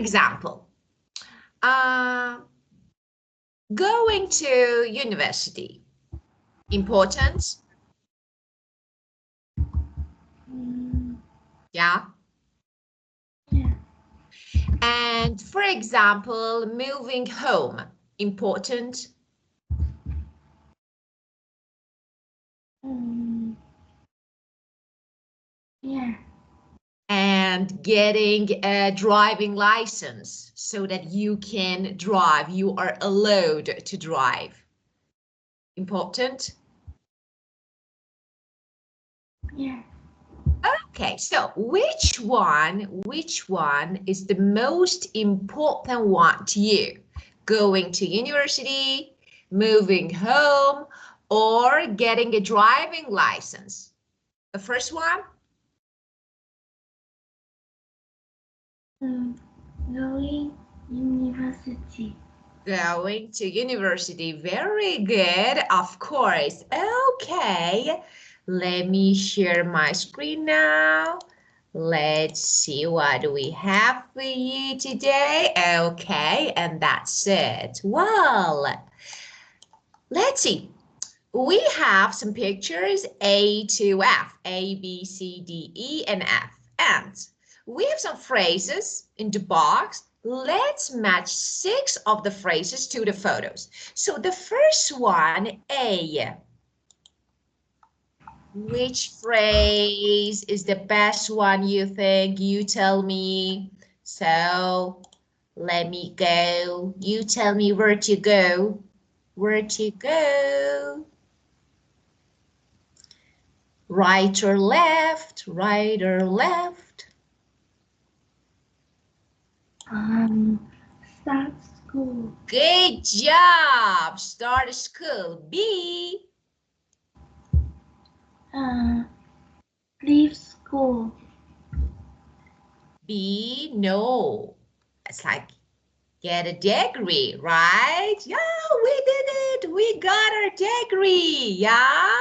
example, going to university, important? Yeah. Yeah. And for example, moving home, important? Yeah. And getting a driving license so that you can drive, you are allowed to drive. Important? Yeah. Okay, so which one is the most important one to you? Going to university, moving home, or getting a driving license? The first one? Going university. Going to university. Very good, of course. Okay, let me share my screen now. Let's see what we have for you today. Okay, and that's it. Well, let's see. We have some pictures A to F, A, B, C, D, E, and F. And we have some phrases in the box. Let's match 6 of the phrases to the photos. So the first one, A. Which phrase is the best one you think? You tell me. So let me go. You tell me where to go. Where to go? Right or left? Right or left? Start school. Good job. Start school. B. Leave school. B. No. It's like get a degree, right? Yeah, we did it. We got our degree. Yeah.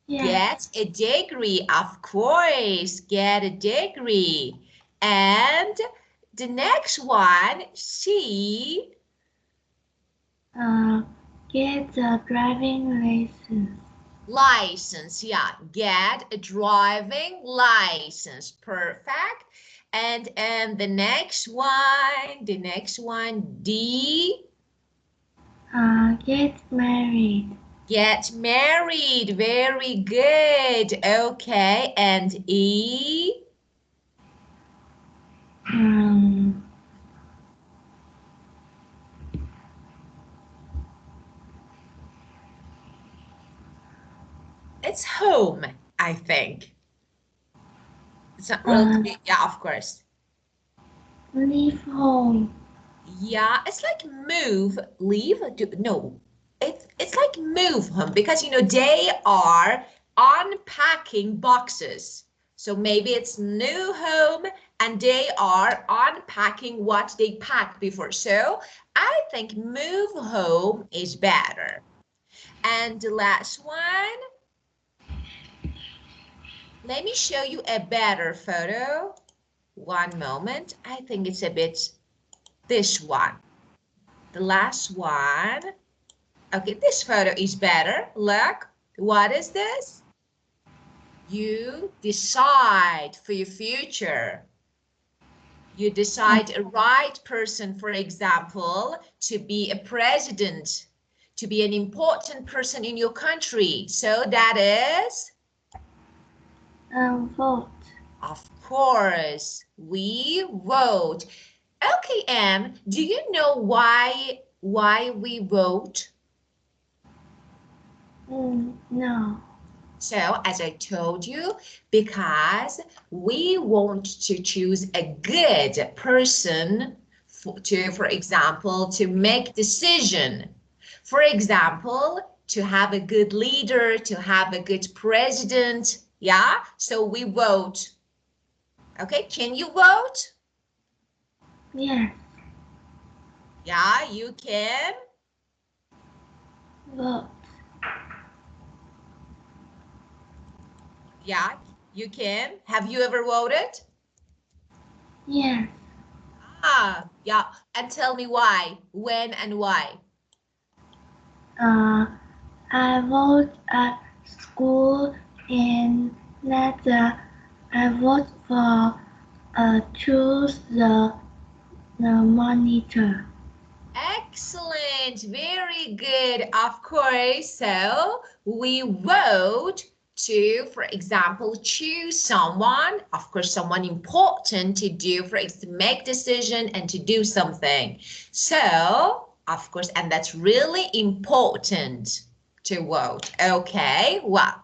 Yes. Get a degree, of course, get a degree. And the next one, C. Get a driving license. License, yeah, get a driving license. Perfect. And the next one, D. Get married. Get married. Very good. Okay, and E. It's home, I think. It's not real clear. Yeah, of course. Leave home. Yeah, it's like move, leave. No, it's like move home because you know they are unpacking boxes. So maybe it's new home and they are unpacking what they packed before. So I think move home is better. And the last one, let me show you a better photo. One moment. I think it's a bit this one. The last one. Okay, this photo is better. Look, what is this? You decide for your future. You decide a right person, for example, to be a president, to be an important person in your country. So that is? Vote. Of course, we vote. Okay, Anne, do you know why we vote? No. So, as I told you, because we want to choose a good person for example, to make decision. For example, to have a good leader, to have a good president. Yeah, so we vote. Okay, can you vote? Yes. Yeah, you can. Vote. Yeah, you can. Have you ever voted? Yes. Yeah. And tell me why, when and why. I vote at school and later I vote for choose the monitor. Excellent. Very good. Of course. So we vote to, for example, choose someone, of course, someone important to do, to make decision and to do something. So, of course, and that's really important to vote. Okay, well,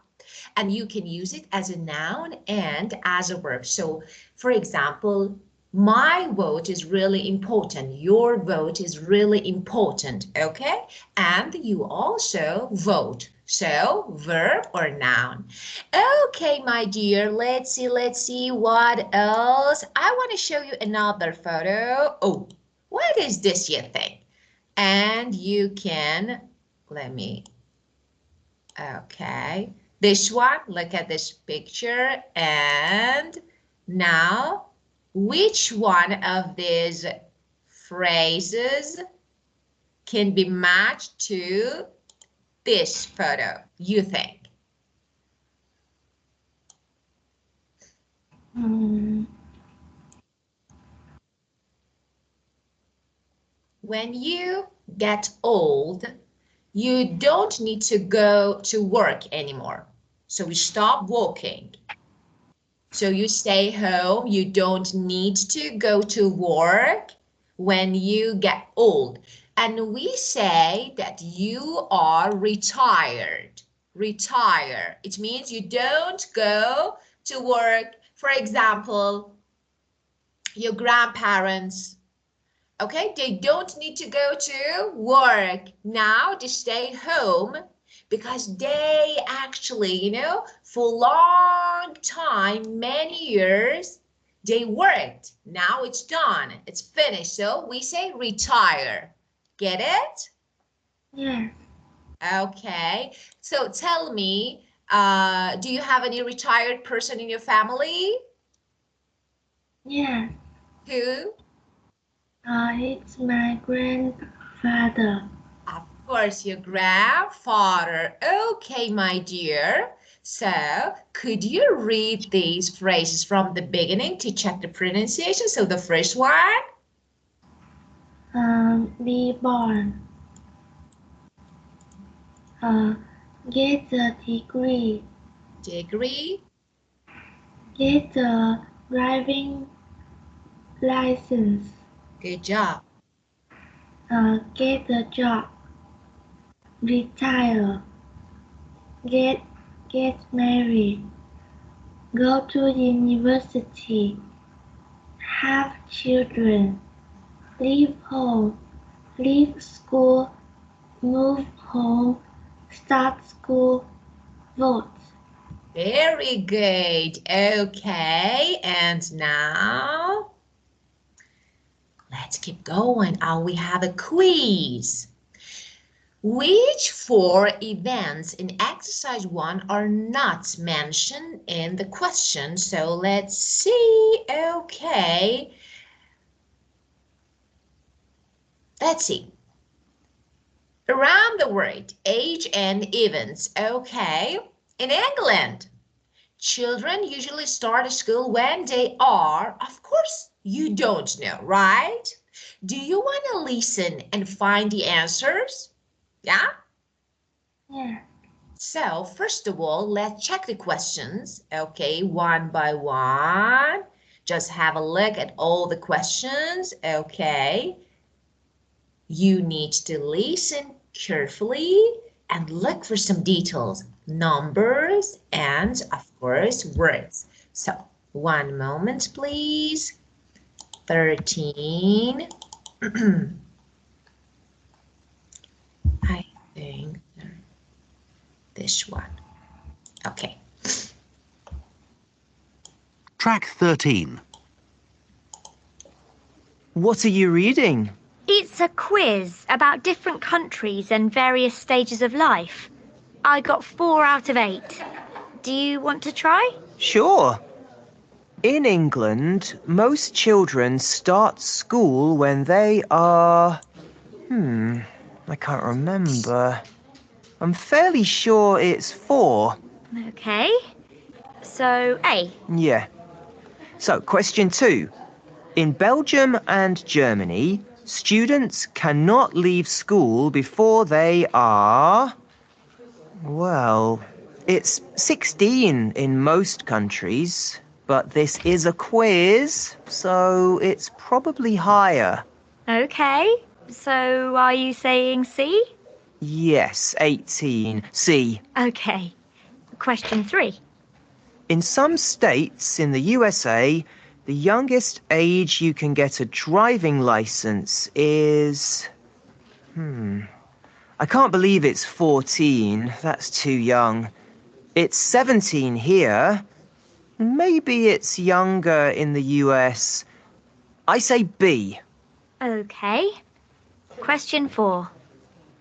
and you can use it as a noun and as a verb. So, for example, my vote is really important. Your vote is really important, okay? And you also vote. So, verb or noun. Okay, my dear, let's see what else. I want to show you another photo. Oh, what is this, you think? And you can, let me, okay. This one, look at this picture. And now, which one of these phrases can be matched to this photo, you think? When you get old, you don't need to go to work anymore. So you stop walking. So you stay home, you don't need to go to work when you get old. And we say that you are retired. Retire. It means you don't go to work. For example, your grandparents, okay, they don't need to go to work now, they stay home because they actually, for a long time, many years, they worked. Now it's done, it's finished. So we say retire. Get it? Yes. Okay. So tell me, do you have any retired person in your family? Yes. Who? It's my grandfather. Of course, your grandfather. Okay, my dear. So, could you read these phrases from the beginning to check the pronunciation? So, the first one. Be born. Get a degree. Degree. Get a driving license. Good job. Get a job. Retire. Get married. Go to university. Have children. Leave home. Leave school. Move home. Start school. Vote. Very good. Okay, and now let's keep going. We have a quiz. Which four events in exercise 1 are not mentioned in the question? So let's see. Okay. Let's see. Around the world, age and events. Okay. In England, children usually start school when they are, of course, you don't know, right? Do you want to listen and find the answers? Yeah? Yeah. So, first of all, let's check the questions, okay, one by one. Just have a look at all the questions, okay. You need to listen carefully and look for some details, numbers, and of course, words. So, one moment, please. 13. I think this one. Okay. Track 13. What are you reading? It's a quiz about different countries and various stages of life. I got 4 out of 8. Do you want to try? Sure. In England, most children start school when they are... I can't remember. I'm fairly sure it's 4. Okay. So, A. Yeah. So, question 2. In Belgium and Germany, students cannot leave school before they are... Well, it's 16 in most countries, but this is a quiz, so it's probably higher. Okay. So, are you saying C? Yes, 18. C. Okay. Question 3. In some states in the USA, the youngest age you can get a driving license is... I can't believe it's 14. That's too young. It's 17 here. Maybe it's younger in the US. I say B. Okay. Question 4.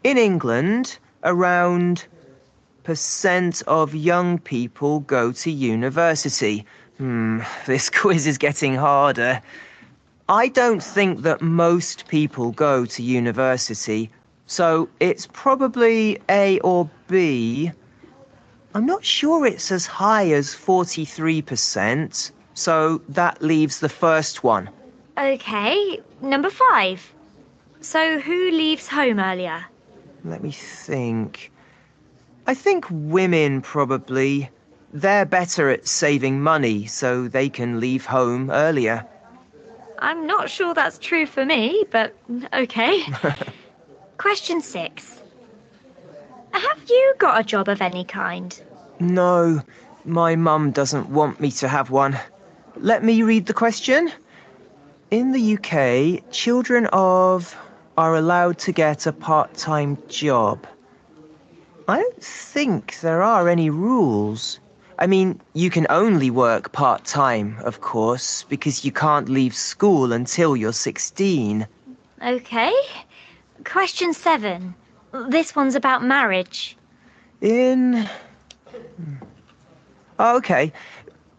In England, around percent of young people go to university. This quiz is getting harder. I don't think that most people go to university, so it's probably A or B. I'm not sure it's as high as 43%, so that leaves the first one. Okay. Number 5. So, who leaves home earlier? Let me think. I think women probably. They're better at saving money, so they can leave home earlier. I'm not sure that's true for me, but okay. Question 6. Have you got a job of any kind? No, my mum doesn't want me to have one. Let me read the question. In the UK, children of are allowed to get a part-time job. I don't think there are any rules. I mean, you can only work part-time, of course, because you can't leave school until you're 16. Okay. Question 7. This one's about marriage. In... Okay.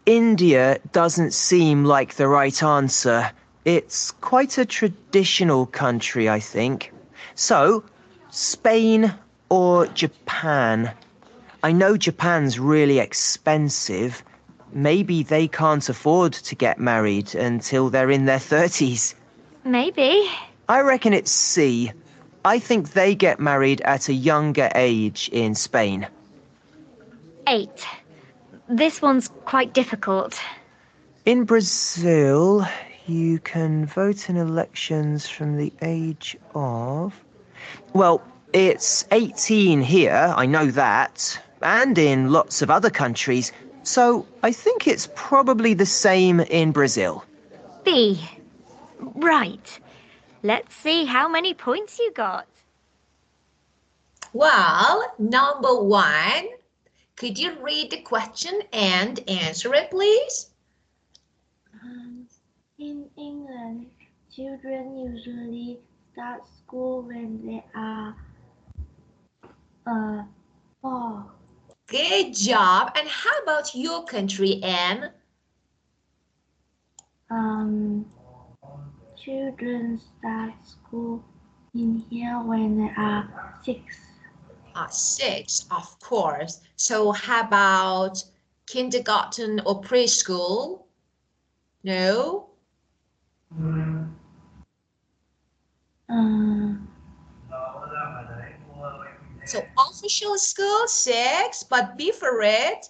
India doesn't seem like the right answer. It's quite a traditional country, I think. So, Spain or Japan? I know Japan's really expensive. Maybe they can't afford to get married until they're in their 30s. Maybe. I reckon it's C. I think they get married at a younger age in Spain. 8. This one's quite difficult. In Brazil, you can vote in elections from the age of... Well, it's 18 here, I know that, and in lots of other countries, so I think it's probably the same in Brazil. B. Right. Let's see how many points you got. Well, number 1, could you read the question and answer it, please? In England, children usually start school when they are 4. Good job. And how about your country, Anne? Children start school in here when they are 6. 6, of course. So how about kindergarten or preschool? No? So official school, 6, but before it,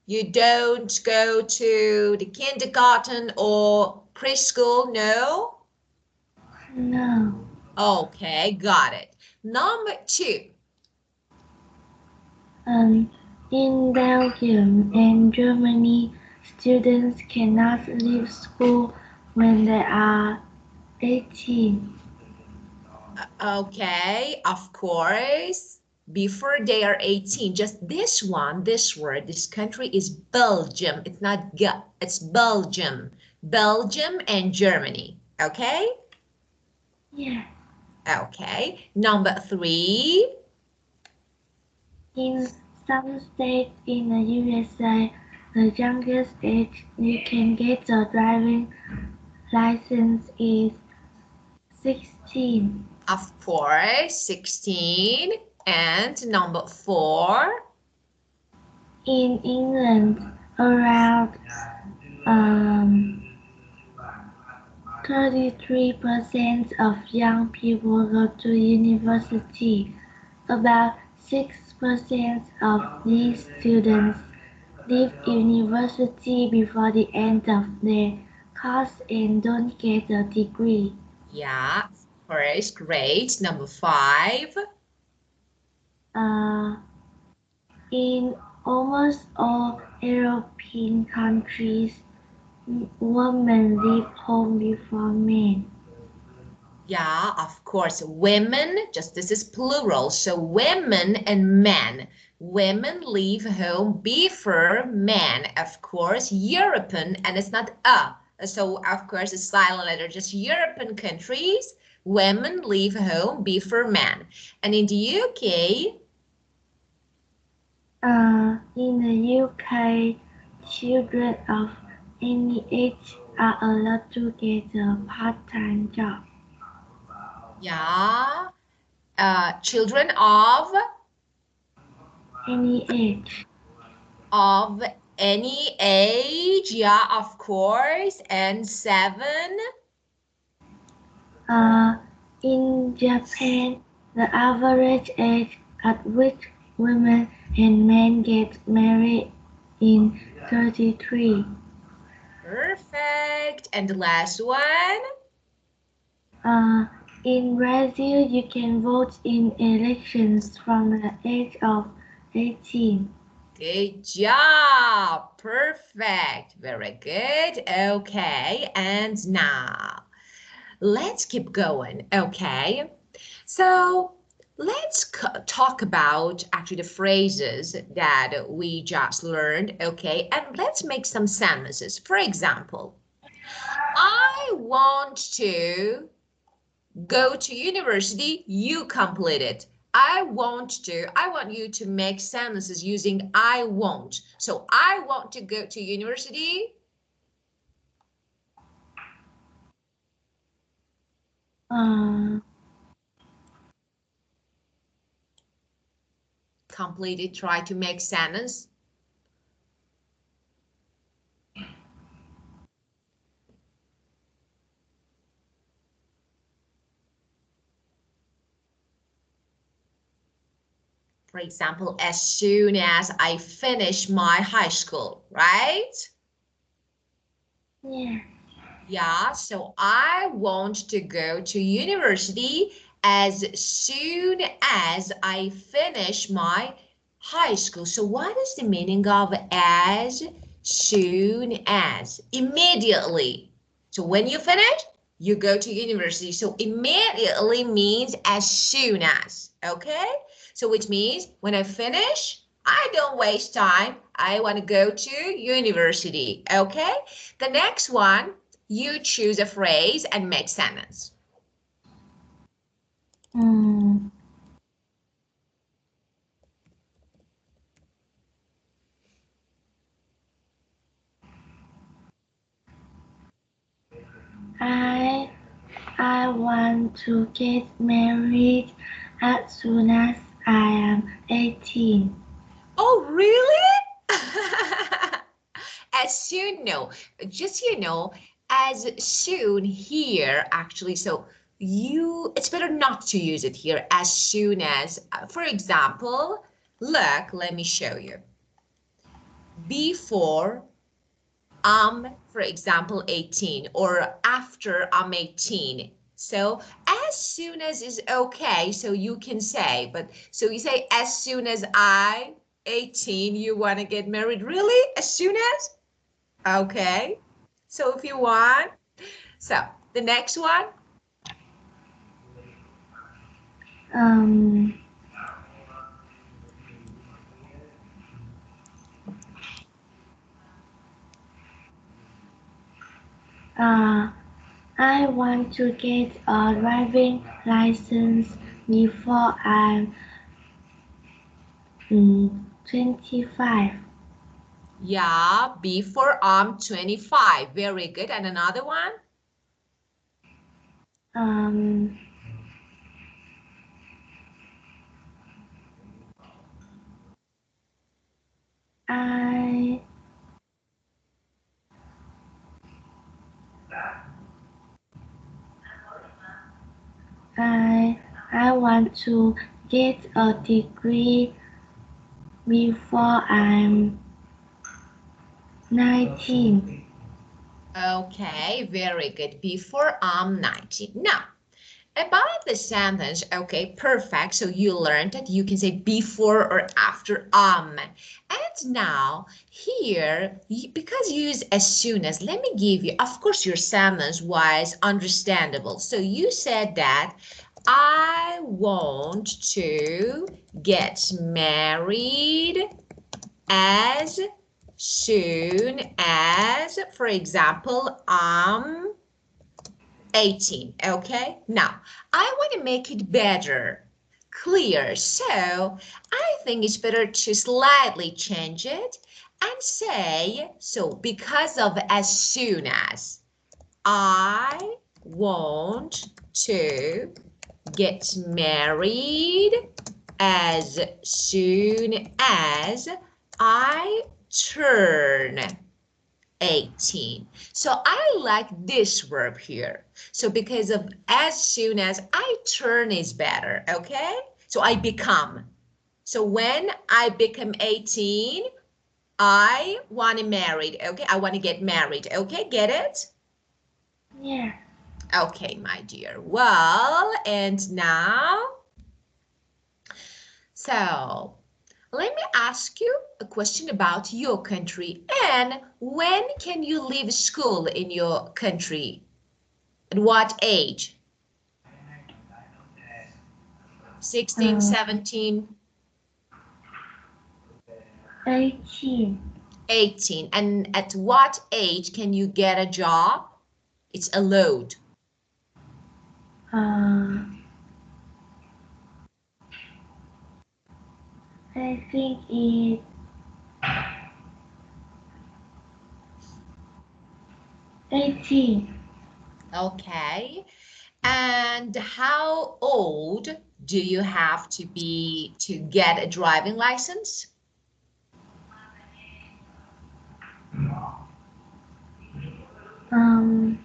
you don't go to the kindergarten or preschool, no? No. Okay, got it. Number 2. In Belgium and Germany, students cannot leave school when they are 18. Okay, of course. Before they are 18, just this one, this word, this country is Belgium. It's not G, it's Belgium. Belgium and Germany, okay? Yeah. Okay, number 3. In some states in the USA, The youngest age you can get a driving license is 16. Of course, 16. And number 4. In England, around 33% of young people go to university. About 6% of these students leave university before the end of their course and don't get a degree. Yeah, of course, great. Number 5. In almost all European countries, women leave home before men. Yeah, of course, women, just this is plural, so women and men. Women leave home before men, of course, European, and it's not a. So, of course, it's silent letter, just European countries, women leave home before men. And in the UK, In the UK, children of any age are allowed to get a part-time job. yeah, children of Any age. of any age, yeah, of course, and 7. In Japan, the average age at which women and men get married is 33. Perfect. And the last one. In Brazil, you can vote in elections from the age of 18. Good job. Perfect. Very good. Okay. And now let's keep going. Okay. So let's talk about actually the phrases that we just learned. Okay. And let's make some sentences. For example, I want to go to university, you complete it. I want you to make sentences using I want. So I want to go to university. Complete it, try to make sentence. For example, as soon as I finish my high school, right? Yeah. Yeah, so I want to go to university as soon as I finish my high school. So what is the meaning of as soon as? Immediately. So when you finish, you go to university. So immediately means as soon as, okay? So which means when I finish, I don't waste time. I want to go to university, okay? The next one, you choose a phrase and make sentence. I want to get married as soon as I am 18. Oh, really? As soon, no, just, as soon here, actually, so it's better not to use it here as soon as, for example, look, let me show you. Before I'm, for example, 18 or after I'm 18. So as soon as is okay, so you can say, but so you say as soon as I 18, you want to get married, really? As soon as? Okay. So if you want, so the next one. I want to get a driving license before I'm 25. Yeah, before I'm 25. Very good. And another one? I want to get a degree before I'm 19. Okay, very good. Before I'm 19. Now, about the sentence, okay, perfect. So you learned that you can say before or after And now here, because you use as soon as, let me give you, of course, your sentence was understandable. So you said that I want to get married as soon as, for example, I'm 18, okay? Now, I want to make it better, clear, so I think it's better to slightly change it and say, so because of as soon as, I want to get married as soon as I turn 18. So I like this verb here. So because of as soon as, I turn is better, okay? So I become. So when I become 18, I want to marry, okay? I want to get married, okay? Get it? Yeah. Okay, my dear. Well, and now, so let me ask you a question about your country. And when can you leave school in your country? At what age? 16, 17, 18. 18. And at what age can you get a job? It's allowed. I think it's 18. Okay. And how old do you have to be to get a driving license? Um,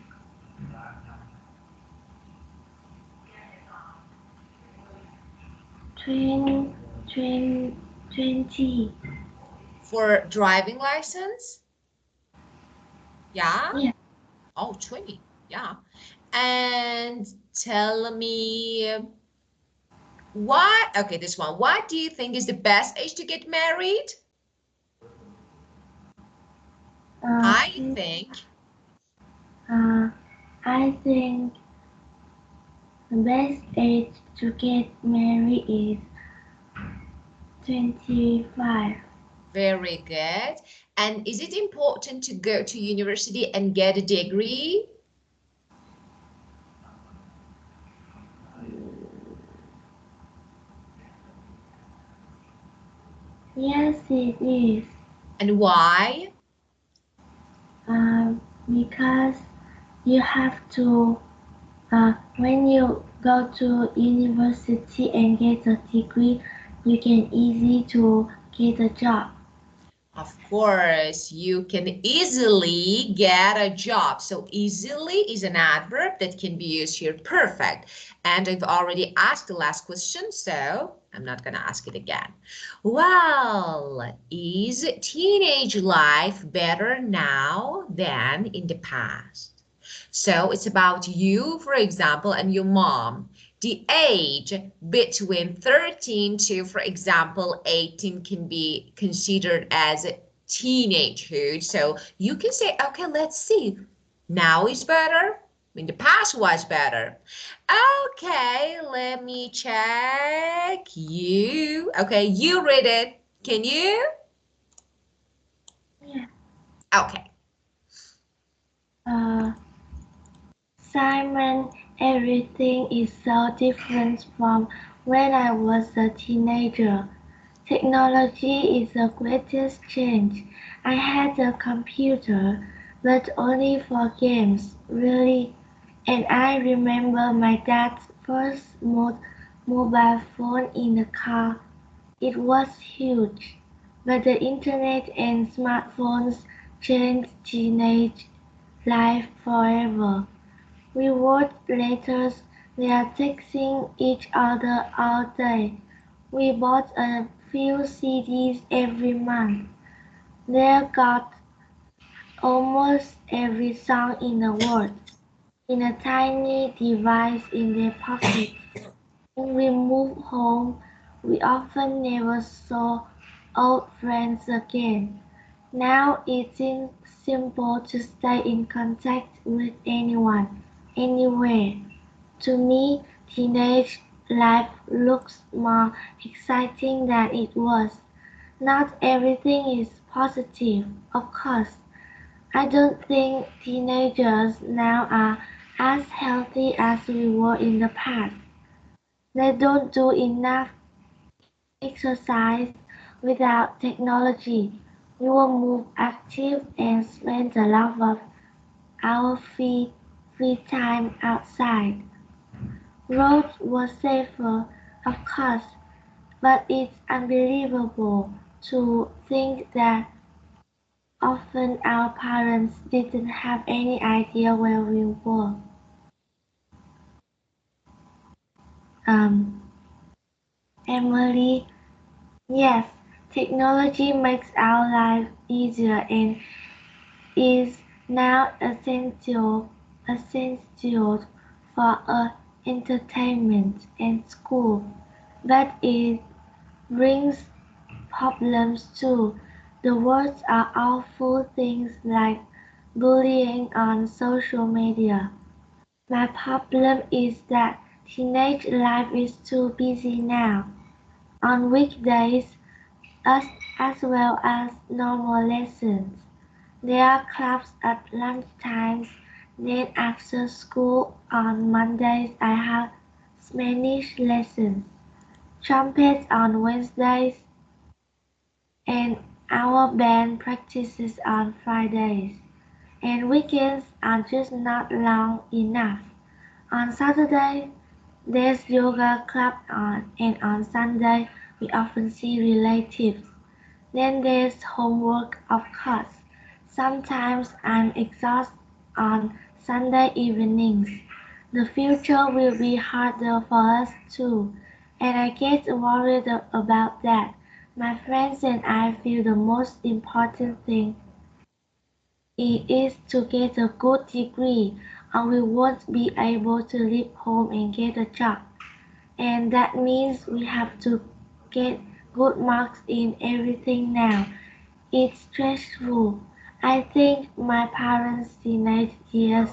20, 20. For driving license? Yeah? Yeah. Oh, 20. Yeah. And tell me what, okay, this one. What do you think is the best age to get married? I think, I think the best age to get married is 25. very good. And is it important to go to university and get a degree? Yes, it is. And why? Because you have to, when you go to university and get a degree, you can easy to get a job. Of course, you can easily get a job. So easily is an adverb that can be used here. Perfect. And I've already asked the last question, so I'm not going to ask it again. Well, is teenage life better now than in the past? So it's about you, for example, and your mom. The age between 13 to, for example, 18 can be considered as teenagehood. So you can say, okay, let's see. Now is better. In the past was better. Okay, let me check you. Okay, you read it. Can you? Yeah. Okay. Simon, everything is so different from when I was a teenager. Technology is the greatest change. I had a computer, but only for games, really. And I remember my dad's first mobile phone in the car. It was huge. But the internet and smartphones changed teenage life forever. We wrote letters, we are texting each other all day. We bought a few CDs every month. They got almost every song in the world in a tiny device in their pockets. When we moved home, we often never saw old friends again. Now it seems simple to stay in contact with anyone, anywhere. To me, teenage life looks more exciting than it was. Not everything is positive, of course. I don't think teenagers now are as healthy as we were in the past. They don't do enough exercise without technology. We were more active and spent a lot of our free time outside. Roads were safer, of course, but it's unbelievable to think that often our parents didn't have any idea where we were. Um, Emily, yes, technology makes our life easier and is now essential for entertainment and school, but it brings problems too. The words are awful things like bullying on social media. My problem is that teenage life is too busy now. On weekdays as, as well as normal lessons. There are clubs at lunchtimes, then after school on Mondays I have Spanish lessons, trumpet on Wednesdays, and our band practices on Fridays. And weekends are just not long enough. On Saturday, there's yoga club on, and on Sunday we often see relatives. Then there's homework, of course. Sometimes I'm exhausted on Sunday evenings. The future will be harder for us too, and I get worried about that. My friends and I feel the most important thing is to get a good degree, or we won't be able to leave home and get a job. And that means we have to get good marks in everything now. It's stressful. I think my parents' teenage years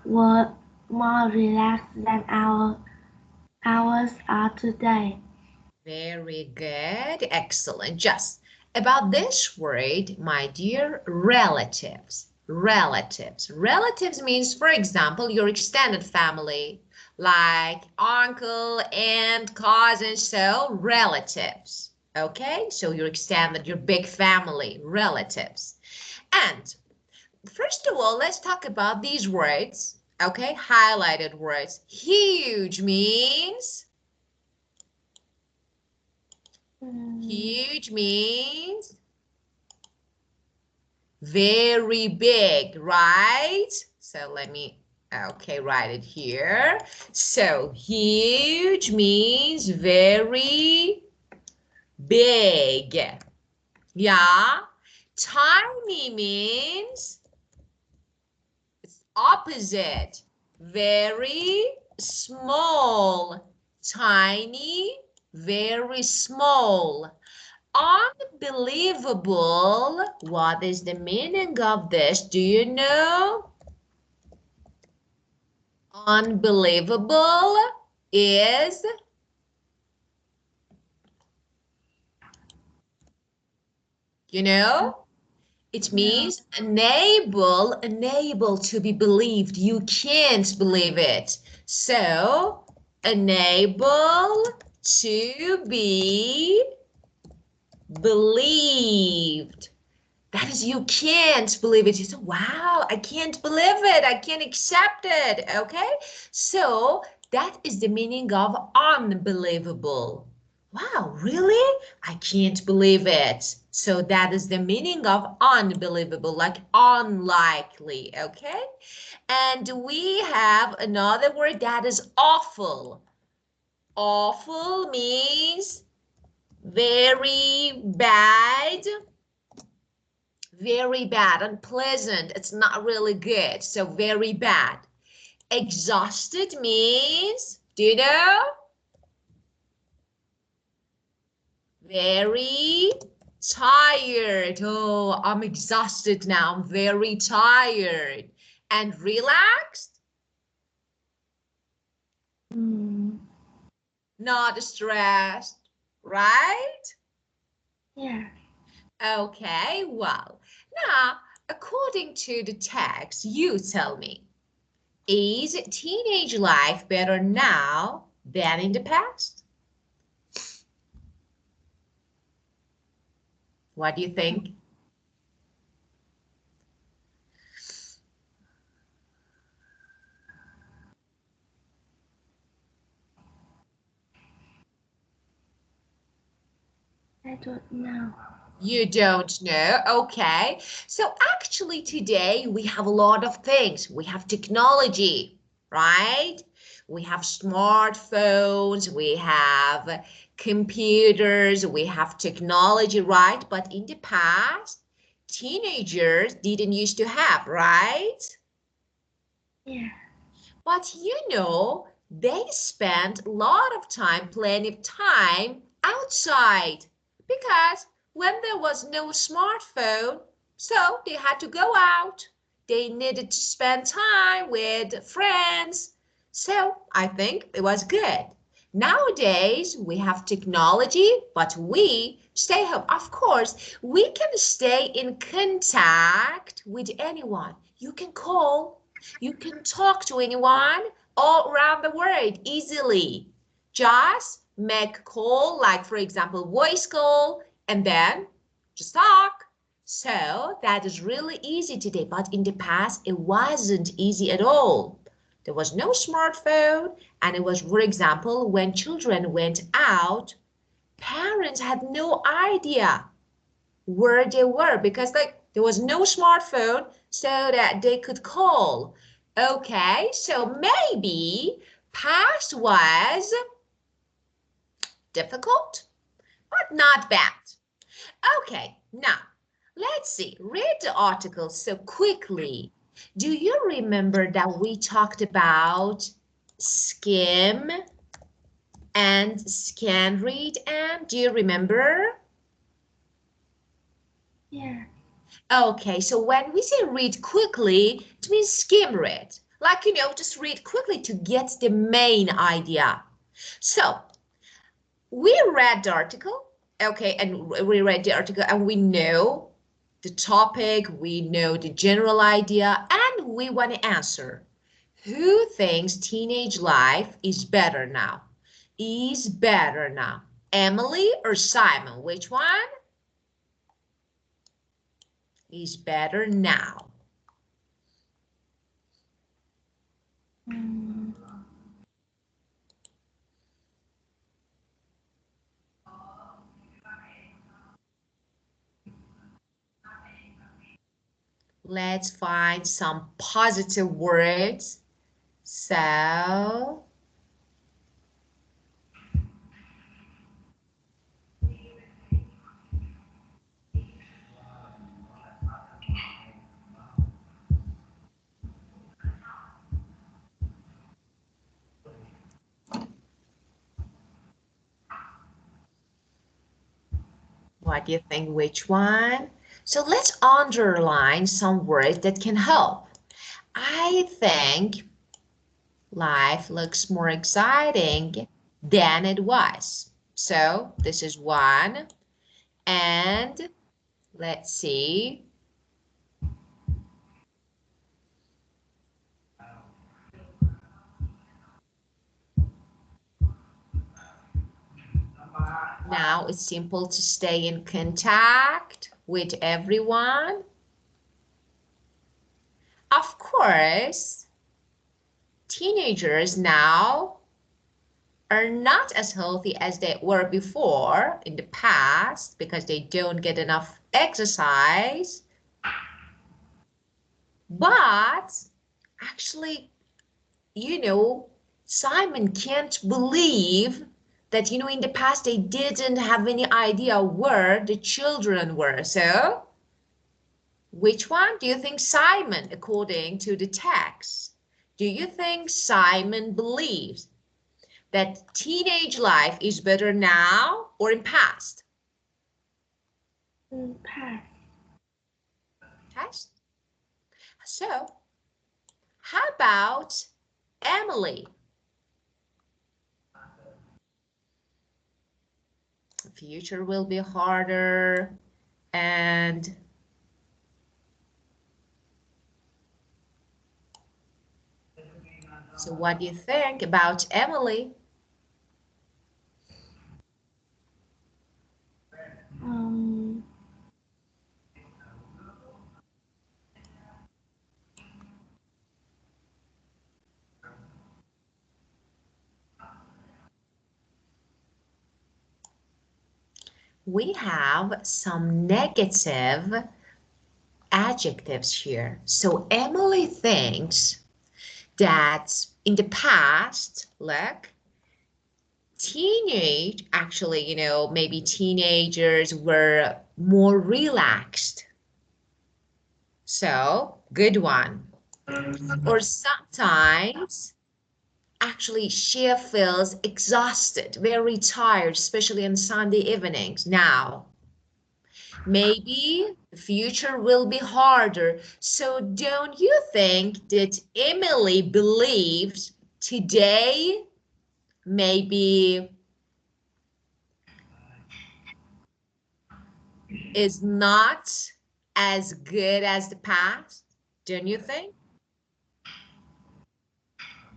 were more relaxed than ours are today. Very good. Excellent. Just about this word, my dear, relatives. Relatives. Relatives means, for example, your extended family, like uncle, aunt, cousins, so relatives. Okay, so your extended, your big family, relatives. And first of all, let's talk about these words. Okay, highlighted words. Huge means huge means very big, right? So let me, okay, write it here. So huge means very big. Yeah. Tiny means it's opposite. Very small. Tiny, very small. Unbelievable. What is the meaning of this? Do you know? Unbelievable is, you know, it means unable to be believed. You can't believe it. So, unable to be believed. That is, you can't believe it. You say, wow, I can't believe it. I can't accept it. Okay? So that is the meaning of unbelievable. Wow, really? I can't believe it. So that is the meaning of unbelievable, like unlikely. Okay? And we have another word that is awful. Awful means very bad, unpleasant. It's not really good. So very bad. Exhausted means, do you know? Very tired. Oh, I'm exhausted now. I'm very tired. And relaxed? Not stressed, right? Yeah. Okay, well, now, according to the text, you tell me, is teenage life better now than in the past? What do you think? I don't know. You don't know? Okay. So actually today we have a lot of things. We have technology, right? We have smartphones, we have computers, we have technology, right? But in the past, teenagers didn't used to have, right? Yeah. But you know, they spent a lot of time, plenty of time outside because when there was no smartphone, so they had to go out. They needed to spend time with friends. So I think it was good. Nowadays, we have technology, but we stay home. Of course, we can stay in contact with anyone. You can call, you can talk to anyone all around the world easily. Just make a call, like for example, voice call, and then just talk. So that is really easy today, but in the past, it wasn't easy at all. There was no smartphone, and it was, for example, when children went out, parents had no idea where they were because like there was no smartphone so that they could call. Okay, so maybe past was difficult, but not bad. Okay, now let's see. Read the article so quickly. Do you remember that we talked about skim and scan read? And do you remember? Yeah. Okay, so when we say read quickly, it means skim read. Like, you know, just read quickly to get the main idea. So, we read the article, okay, and we read the article and we know the topic, we know the general idea, and we want to answer. Who thinks teenage life is better now? Is better now? Emily or Simon? Which one is better now? Let's find some positive words. So, what do you think? Which one? So let's underline some words that can help. I think life looks more exciting than it was. So this is one. And let's see. Now it's simple to stay in contact with everyone. Of course, teenagers now are not as healthy as they were before in the past because they don't get enough exercise. But actually, Simon can't believe that, in the past they didn't have any idea where the children were. So, which one do you think Simon, according to the text, do you think Simon believes that teenage life is better now or in past? Past. Past. So, how about Emily? The future will be harder and so what do you think about Emily? We have some negative adjectives here. So Emily thinks that in the past, look, maybe teenagers were more relaxed. So, good one. Or sometimes, actually, she feels exhausted, very tired, especially on Sunday evenings. Now, maybe the future will be harder. So don't you think that Emily believes today maybe is not as good as the past? Don't you think?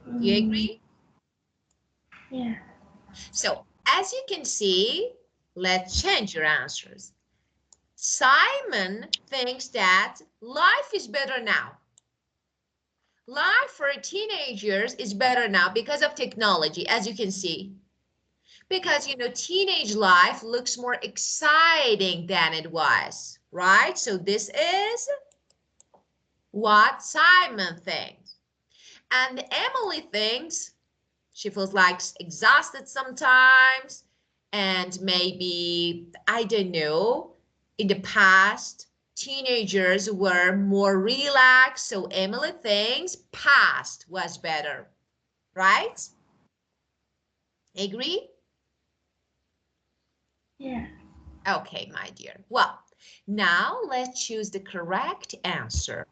Do you agree? Yeah. So as you can see, let's change your answers. Simon thinks that life is better now. Life for teenagers is better now because of technology, as you can see. Because, teenage life looks more exciting than it was, right? So this is what Simon thinks. And Emily thinks she feels like exhausted sometimes. And maybe, I don't know, in the past, teenagers were more relaxed. So Emily thinks past was better, right? Agree? Yeah. Okay, my dear. Well, now let's choose the correct answer.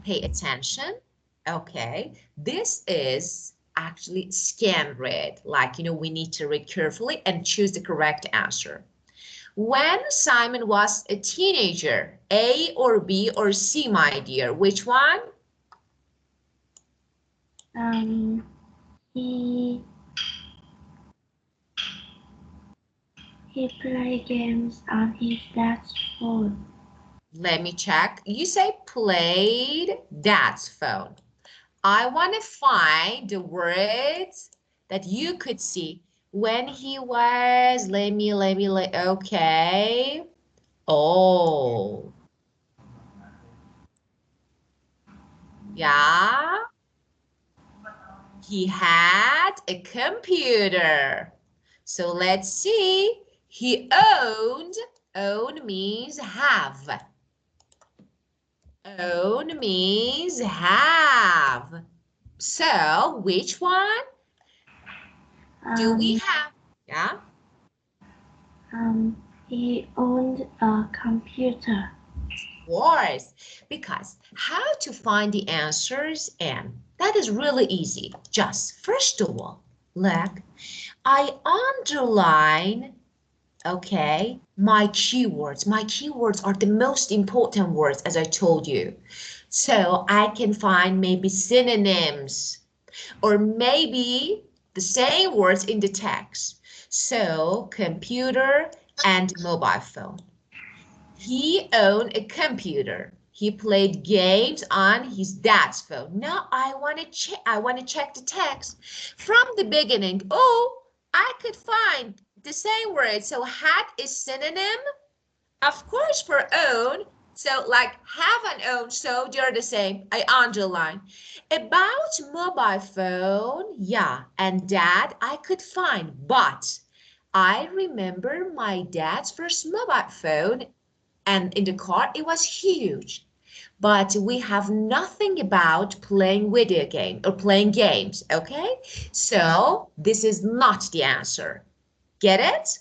Pay attention. Okay, this is actually scan read. Like, we need to read carefully and choose the correct answer. When Simon was a teenager, A or B or C, my dear, which one? He played games on his dad's phone. Let me check. You say played dad's phone. I want to find the words that you could see when he was, okay. Oh. Yeah. He had a computer. So let's see. He owned. Own means have. Own means have. So which one do we have? Yeah. He owned a computer. Of course, because how to find the answers, and that is really easy. Just first of all, look, I underline, okay, my keywords. My keywords are the most important words, as I told you. So I can find maybe synonyms or maybe the same words in the text. So computer and mobile phone. He owned a computer. He played games on his dad's phone. Now I want to check the text from the beginning. Oh, I could find the same word. So had is synonym, of course, for own. So like have and own, so they're the same. I underline. About mobile phone, yeah, and dad, I could find, but I remember my dad's first mobile phone, and in the car it was huge, but we have nothing about playing video game or playing games. Okay, so this is not the answer. Get it?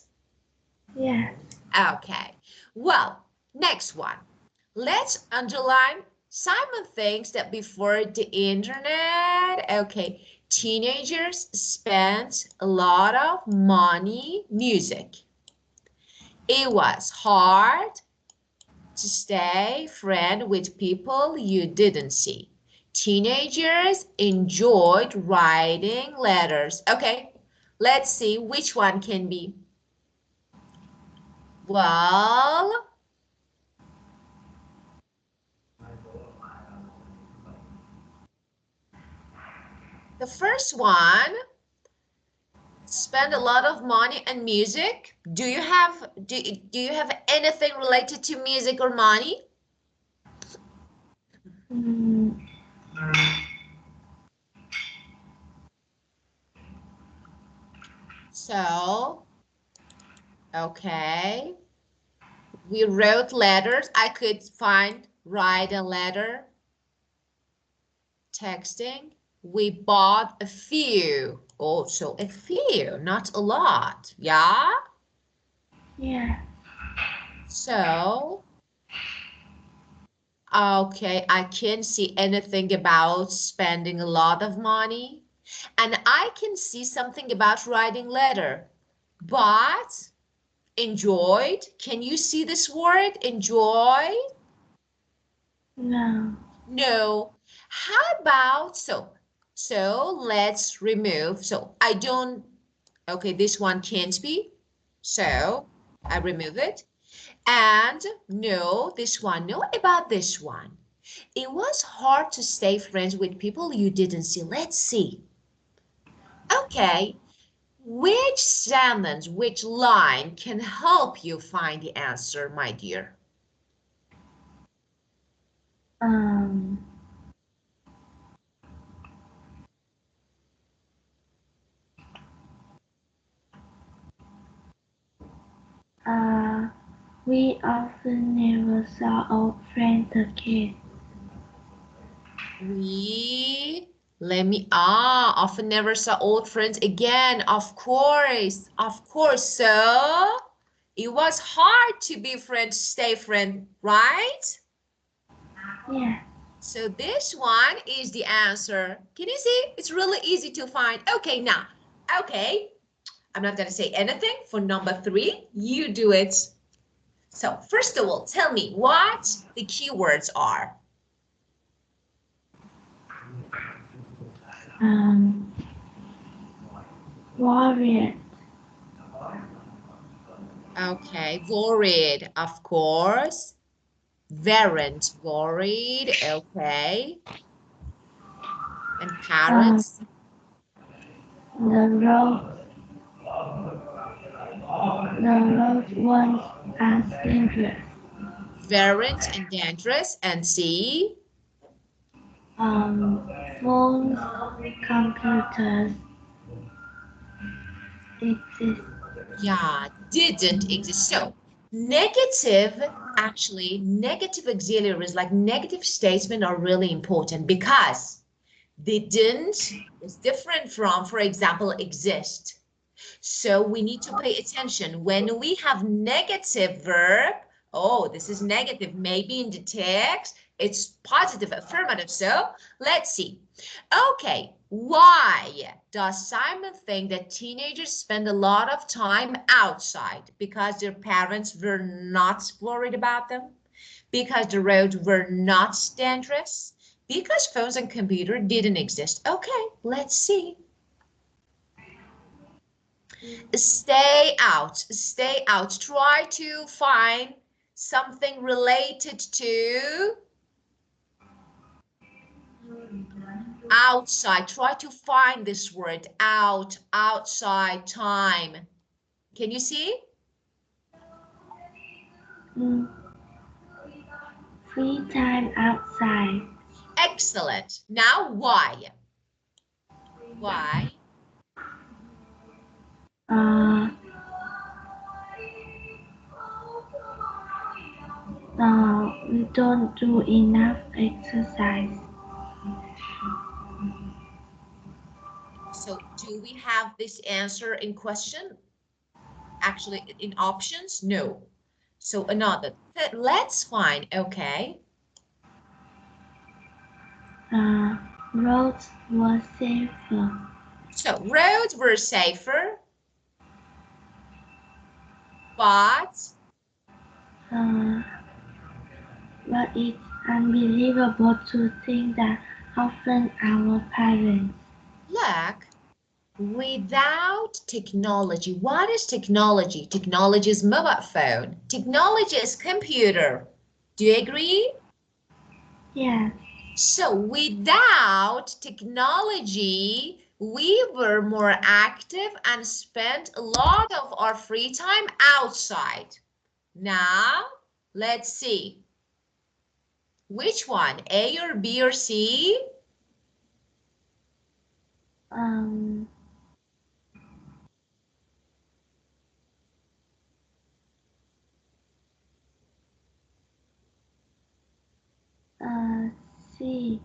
Yes. Okay, well, next one. Let's underline. Simon thinks that before the internet, okay, teenagers spent a lot of money music. It was hard to stay friend with people you didn't see. Teenagers enjoyed writing letters. Okay, let's see which one can be. Well, the first one, spend a lot of money on music. Do you have anything related to music or money? Mm, So, okay. We wrote letters. I could write a letter, texting. We bought a few. Also a few, not a lot. Yeah? yeah. So, okay, I can't see anything about spending a lot of money. And I can see something about writing letter. But enjoyed, can you see this word, enjoy? No. No. How about, so let's remove, so I don't, okay, this one can't be. So I remove it. And no, this one, no, about this one. It was hard to stay friends with people you didn't see. Let's see. Okay, which sentence, which line can help you find the answer, my dear? Um. We often never saw old friends again. Often never saw old friends again. Of course, of course. So it was hard to be friends, stay friend, right? Yeah. So this one is the answer. Can you see? It's really easy to find. Okay, now, okay, I'm not going to say anything for number 3. You do it. So first of all, tell me what the keywords are. Worried. Okay, worried, of course. Weren't worried, okay. And parents, The road once as dangerous. weren't and dangerous, and see, Phones, computers exist. yeah, didn't exist. So negative, actually, negative auxiliaries like negative statement are really important because they didn't is different from, for example, exist. So we need to pay attention. When we have negative verb, oh, this is negative. Maybe in the text, it's positive, affirmative. So let's see. Okay, why does Simon think that teenagers spend a lot of time outside? Because their parents were not worried about them? Because the roads were not dangerous? Because phones and computer didn't exist? Okay, let's see. Stay out. Stay out. Try to find something related to outside. Try to find this word out, outside, time. Can you see? Free time outside. Excellent. Now why? Why? We don't do enough exercise. So do we have this answer in question? Actually, in options? No. So another. Let's find, okay. Roads were safer. So roads were safer, but it's unbelievable to think that often our parents. look, without technology, what is technology? Technology is mobile phone. Technology is computer. Do you agree? Yes. So without technology, we were more active and spent a lot of our free time outside. Now, let's see. Which one, A or B or C? C.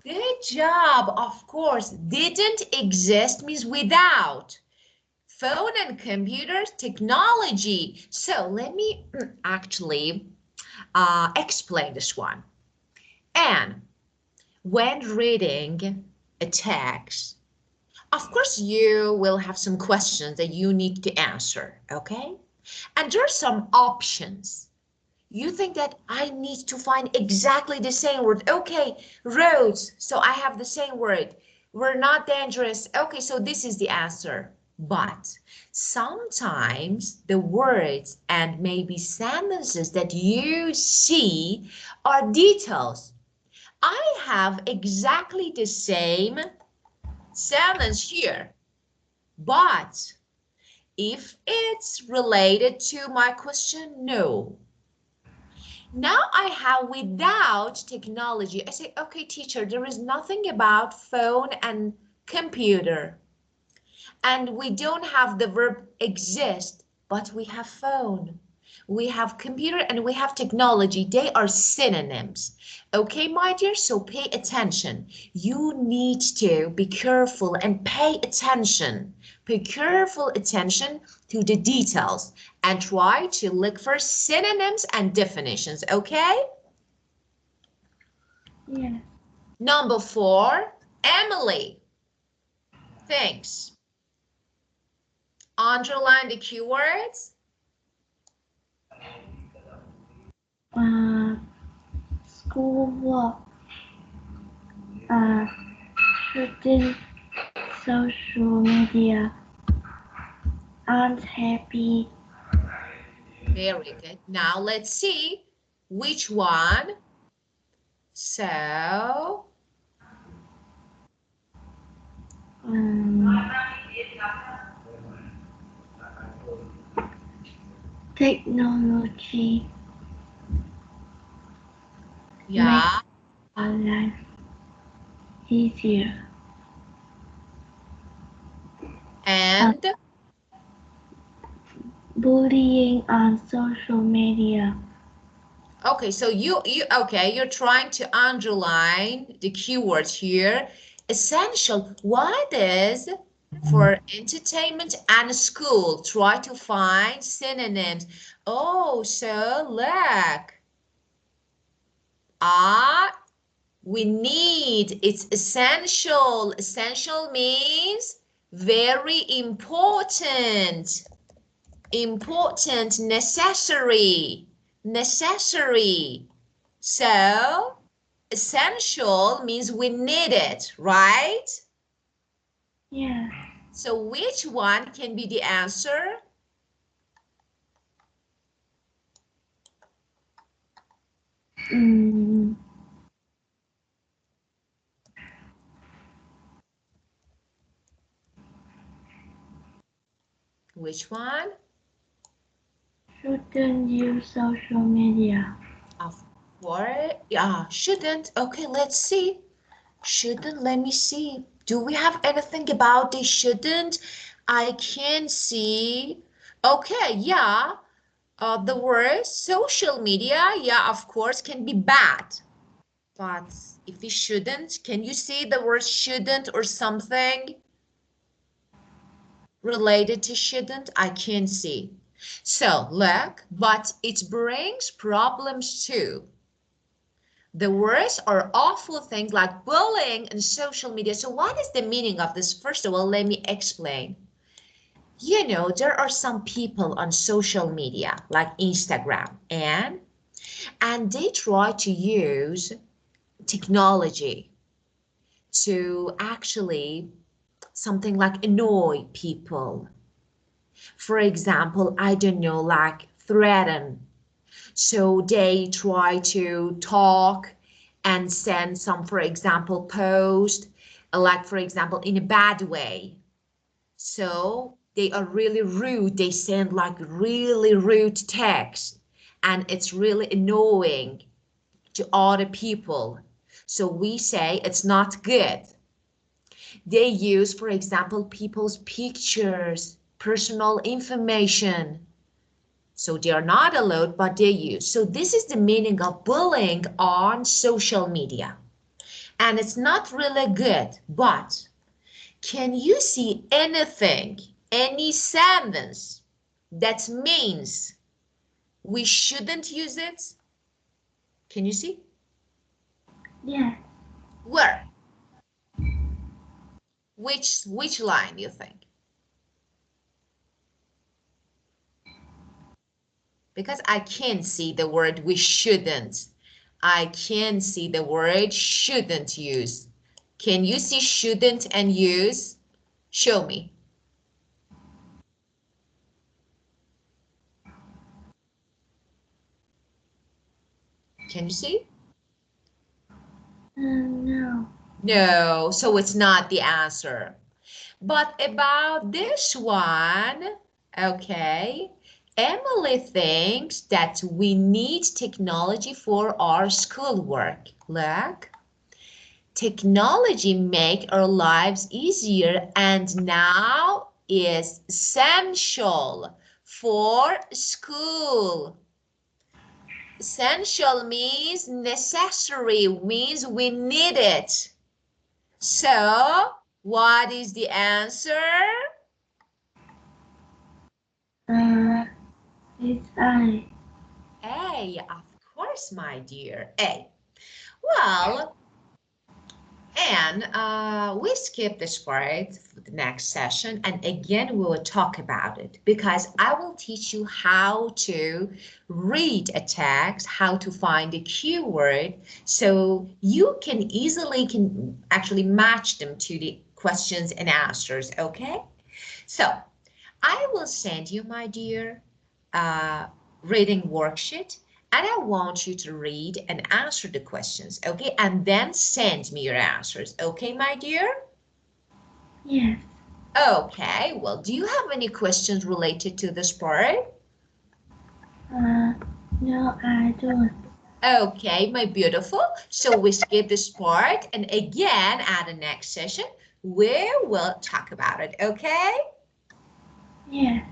Good job, of course. Didn't exist means without. Phone and computers, technology. So let me actually explain this one. And when reading a text, of course, you will have some questions that you need to answer, okay? And there are some options. You think that I need to find exactly the same word. Okay, roads, so I have the same word. We're not dangerous. Okay, so this is the answer. But sometimes the words and maybe sentences that you see are details. I have exactly the same sentence here, but if it's related to my question, no. Now I have without technology. I say, okay, teacher, there is nothing about phone and computer. And we don't have the verb exist, but we have phone. We have computer and we have technology. They are synonyms. Okay, my dear, so pay attention. You need to be careful and pay attention. Pay careful attention to the details and try to look for synonyms and definitions, okay? Yeah. Number 4, Emily. Thanks. Underline the keywords. Schoolwork. Shooting social media. Aren't happy. Very good. Now let's see which one. So, Technology yeah, makes our life easier. and Bullying on social media. okay, so you're trying to underline the keywords here. Essential. What is for entertainment and school? Try to find synonyms. Oh, so look. We need, it's essential. Essential means very important. Important, necessary, necessary. So, essential means we need it, right? Yeah. So which one can be the answer? Which one? Shouldn't use social media. Of course. Yeah, shouldn't. Okay, let's see. Shouldn't, let me see. Do we have anything about they shouldn't? I can see. Okay, yeah. The word social media, yeah, of course, can be bad. But if we shouldn't, can you see the word shouldn't or something related to shouldn't? I can't see. So look, but it brings problems too. The worst are awful things like bullying and social media. So what is the meaning of this? First of all, let me explain. You know, there are some people on social media like Instagram and they try to use technology to actually something like annoy people. For example, I don't know, like threaten. So they try to talk and send some, for example, post, like for example, in a bad way. So they are really rude. They send like really rude text and it's really annoying to other people. So we say it's not good. They use, for example, people's pictures, personal information. So they are not allowed, but they use. So this is the meaning of bullying on social media. And it's not really good, but can you see anything, any sentence that means we shouldn't use it? Can you see? Yes. Where? Which line you think? Because I can't see the word we shouldn't. I can see the word shouldn't use. Can you see shouldn't and use? Show me. Can you see? No. No, so it's not the answer. But about this one, okay, Emily thinks that we need technology for our schoolwork. Look, technology make our lives easier and now is essential for school. Essential means necessary, means we need it. So, what is the answer? It's I. A, of course, my dear, A. Well, and we skip this part for the next session, and again, we will talk about it because I will teach you how to read a text, how to find a keyword, so you can easily actually match them to the questions and answers, okay? So, I will send you, my dear, reading worksheet, and I want you to read and answer the questions, okay? And then send me your answers, okay, my dear? Yes. Okay, well, do you have any questions related to this part? No, I don't. Okay, my beautiful. So we skip this part, and again, at the next session, we will talk about it, okay? Yes.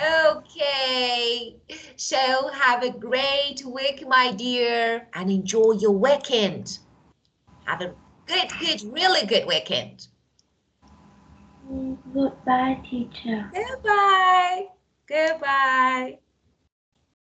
Okay, so have a great week, my dear, and enjoy your weekend. Have a good, really good weekend. Goodbye, teacher. Goodbye. Goodbye.